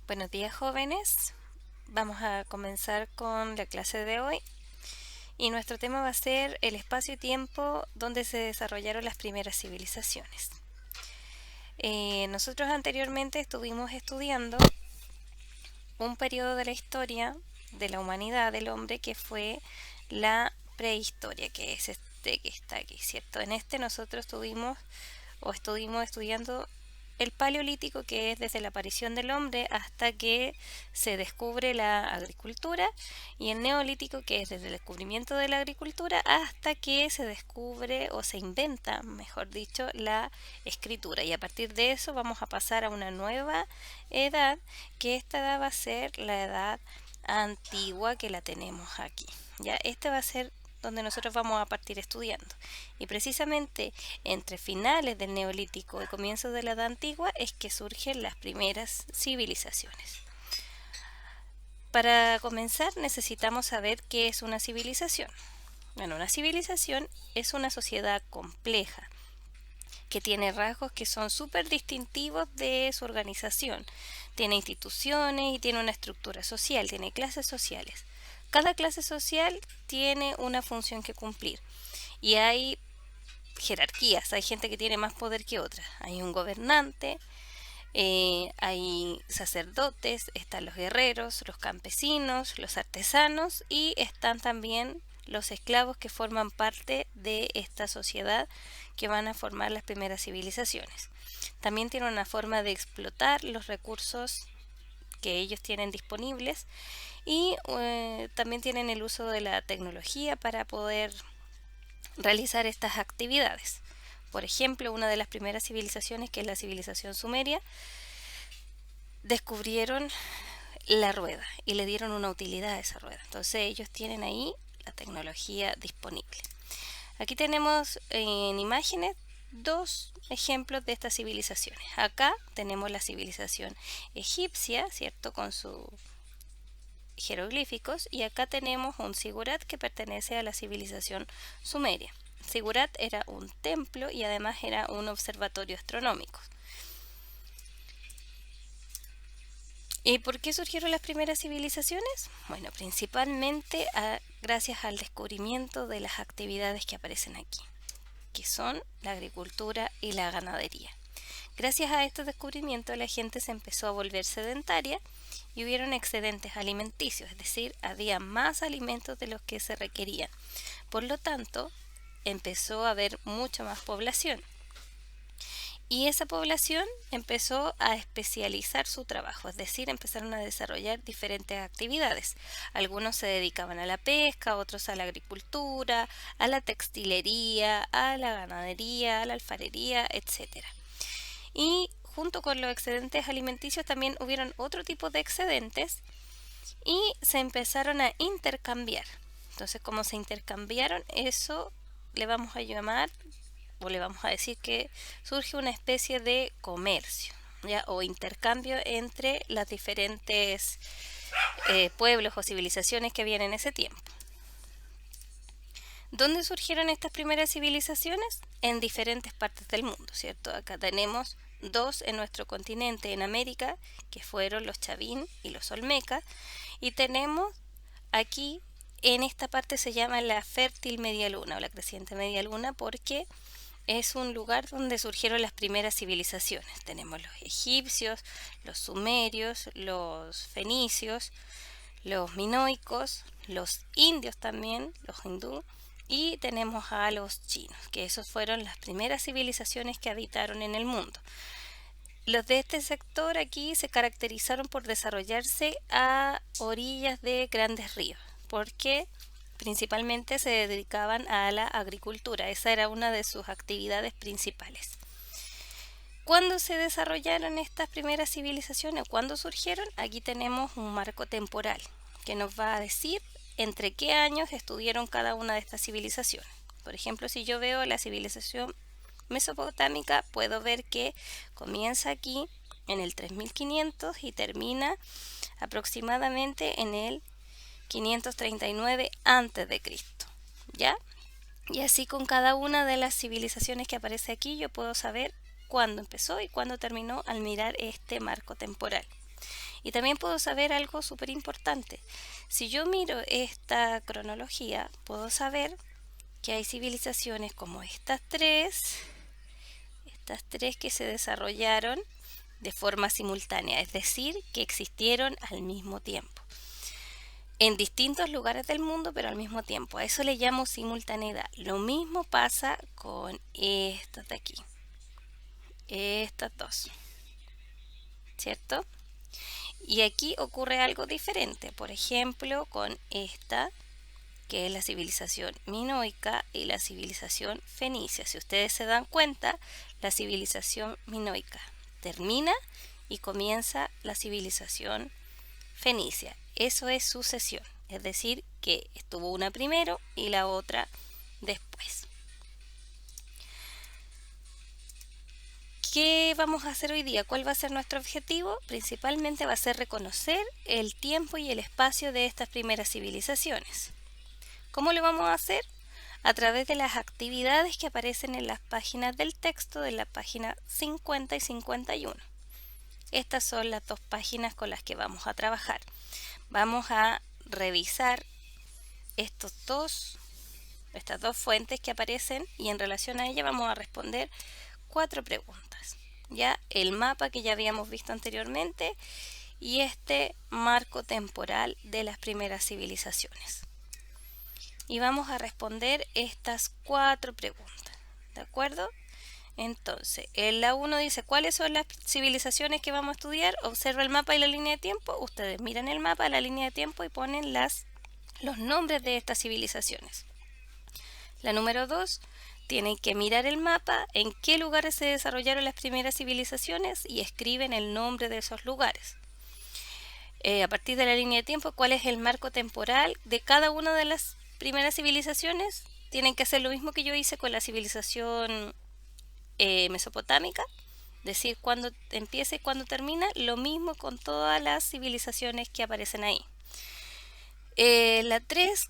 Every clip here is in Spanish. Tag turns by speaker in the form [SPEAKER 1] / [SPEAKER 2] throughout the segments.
[SPEAKER 1] Buenos días, jóvenes. Vamos a comenzar con la clase de hoy y nuestro tema va a ser el espacio y tiempo donde se desarrollaron las primeras civilizaciones. Nosotros anteriormente estuvimos estudiando un periodo de la historia de la humanidad del hombre que fue la prehistoria, que es este que está aquí, ¿cierto? En este nosotros estuvimos estudiando el paleolítico, que es desde la aparición del hombre hasta que se descubre la agricultura, y el neolítico, que es desde el descubrimiento de la agricultura hasta que se descubre o se inventa, mejor dicho, la escritura. Y a partir de eso vamos a pasar a una nueva edad, que esta edad va a ser la edad antigua, que la tenemos aquí. Ya, este va a ser donde nosotros vamos a partir estudiando. Y precisamente entre finales del Neolítico y comienzos de la Edad Antigua es que surgen las primeras civilizaciones. Para comenzar necesitamos saber qué es una civilización. Bueno, una civilización es una sociedad compleja que tiene rasgos que son súper distintivos de su organización. Tiene instituciones y tiene una estructura social, tiene clases sociales. Cada clase social tiene una función que cumplir y hay jerarquías, hay gente que tiene más poder que otra. Hay un gobernante, hay sacerdotes, están los guerreros, los campesinos, los artesanos y están también los esclavos que forman parte de esta sociedad que van a formar las primeras civilizaciones. También tienen una forma de explotar los recursos que ellos tienen disponibles y también tienen el uso de la tecnología para poder realizar estas actividades. Por ejemplo, una de las primeras civilizaciones, que es la civilización sumeria, descubrieron la rueda y le dieron una utilidad a esa rueda. Entonces ellos tienen ahí la tecnología disponible. Aquí tenemos en imágenes dos ejemplos de estas civilizaciones. Acá tenemos la civilización egipcia, ¿cierto? Con sus jeroglíficos, y acá tenemos un zigurat que pertenece a la civilización sumeria. Zigurat era un templo y además era un observatorio astronómico. ¿Y por qué surgieron las primeras civilizaciones? Bueno, principalmente gracias al descubrimiento de las actividades que aparecen aquí, que son la agricultura y la ganadería. Gracias a estos descubrimientos la gente se empezó a volver sedentaria y hubieron excedentes alimenticios, es decir, había más alimentos de los que se requerían. Por lo tanto, empezó a haber mucha más población. Y esa población empezó a especializar su trabajo, es decir, empezaron a desarrollar diferentes actividades. Algunos se dedicaban a la pesca, otros a la agricultura, a la textilería, a la ganadería, a la alfarería, etc. Y junto con los excedentes alimenticios también hubieron otro tipo de excedentes y se empezaron a intercambiar. Entonces, como se intercambiaron, eso le vamos a llamar o le vamos a decir que surge una especie de comercio, ¿ya? O intercambio entre las diferentes pueblos o civilizaciones que habían en ese tiempo. ¿Dónde surgieron estas primeras civilizaciones? En diferentes partes del mundo, ¿cierto? Acá tenemos dos en nuestro continente, en América, que fueron los Chavín y los Olmeca, y tenemos aquí, en esta parte se llama la fértil media luna o la creciente media luna, porque es un lugar donde surgieron las primeras civilizaciones. Tenemos los egipcios, los sumerios, los fenicios, los minoicos, los indios también, los hindú, y tenemos a los chinos, que esos fueron las primeras civilizaciones que habitaron en el mundo. Los de este sector aquí se caracterizaron por desarrollarse a orillas de grandes ríos, porque principalmente se dedicaban a la agricultura. Esa era una de sus actividades principales. ¿Cuándo se desarrollaron estas primeras civilizaciones? ¿Cuándo surgieron? Aquí tenemos un marco temporal que nos va a decir entre qué años estuvieron cada una de estas civilizaciones. Por ejemplo, si yo veo la civilización mesopotámica, puedo ver que comienza aquí en el 3500 y termina aproximadamente en el 539 a.C., ¿ya? Y así con cada una de las civilizaciones que aparece aquí yo puedo saber cuándo empezó y cuándo terminó al mirar este marco temporal. Y también puedo saber algo súper importante. Si yo miro esta cronología, puedo saber que hay civilizaciones como estas tres que se desarrollaron de forma simultánea, es decir, que existieron al mismo tiempo, en distintos lugares del mundo, pero al mismo tiempo. A eso le llamo simultaneidad. Lo mismo pasa con estas de aquí, estas dos, ¿cierto? Y aquí ocurre algo diferente, por ejemplo, con esta, que es la civilización minoica y la civilización fenicia. Si ustedes se dan cuenta, la civilización minoica termina y comienza la civilización fenicia. Eso es sucesión, es decir, que estuvo una primero y la otra después. ¿Qué vamos a hacer hoy día? ¿Cuál va a ser nuestro objetivo? Principalmente va a ser reconocer el tiempo y el espacio de estas primeras civilizaciones. ¿Cómo lo vamos a hacer? A través de las actividades que aparecen en las páginas del texto de la página 50 y 51. Estas son las dos páginas con las que vamos a trabajar. Vamos a revisar estas dos fuentes que aparecen y en relación a ellas vamos a responder 4 preguntas. Ya el mapa que ya habíamos visto anteriormente y este marco temporal de las primeras civilizaciones. Y vamos a responder estas 4 preguntas, ¿de acuerdo? Entonces, en la 1 dice, ¿cuáles son las civilizaciones que vamos a estudiar? Observa el mapa y la línea de tiempo. Ustedes miran el mapa, la línea de tiempo y ponen los nombres de estas civilizaciones. La número 2, tienen que mirar el mapa, en qué lugares se desarrollaron las primeras civilizaciones y escriben el nombre de esos lugares. A partir de la línea de tiempo, ¿cuál es el marco temporal de cada una de las primeras civilizaciones? Tienen que hacer lo mismo que yo hice con la civilización mesopotámica, decir cuándo empieza y cuándo termina, lo mismo con todas las civilizaciones que aparecen ahí. La 3,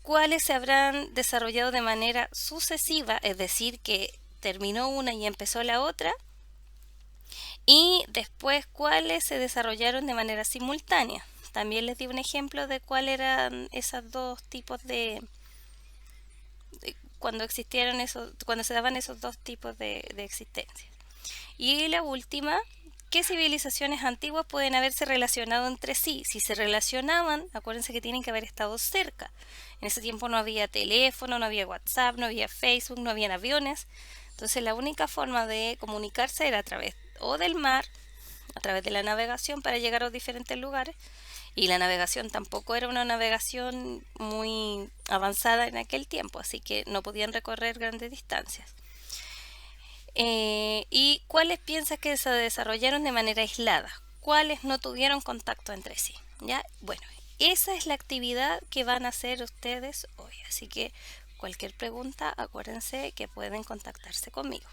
[SPEAKER 1] cuáles se habrán desarrollado de manera sucesiva, es decir, que terminó una y empezó la otra, y después cuáles se desarrollaron de manera simultánea. También les di un ejemplo de cuáles eran esos dos tipos cuando se daban esos dos tipos de existencia. Y la última, ¿qué civilizaciones antiguas pueden haberse relacionado entre sí? Si se relacionaban, acuérdense que tienen que haber estado cerca. En ese tiempo no había teléfono, no había WhatsApp, no había Facebook, no habían aviones. Entonces la única forma de comunicarse era a través o del mar, a través de la navegación para llegar a los diferentes lugares. Y la navegación tampoco era una navegación muy avanzada en aquel tiempo, así que no podían recorrer grandes distancias. ¿Y cuáles piensas que se desarrollaron de manera aislada? ¿Cuáles no tuvieron contacto entre sí? ¿Ya? Bueno, esa es la actividad que van a hacer ustedes hoy. Así que cualquier pregunta, acuérdense que pueden contactarse conmigo.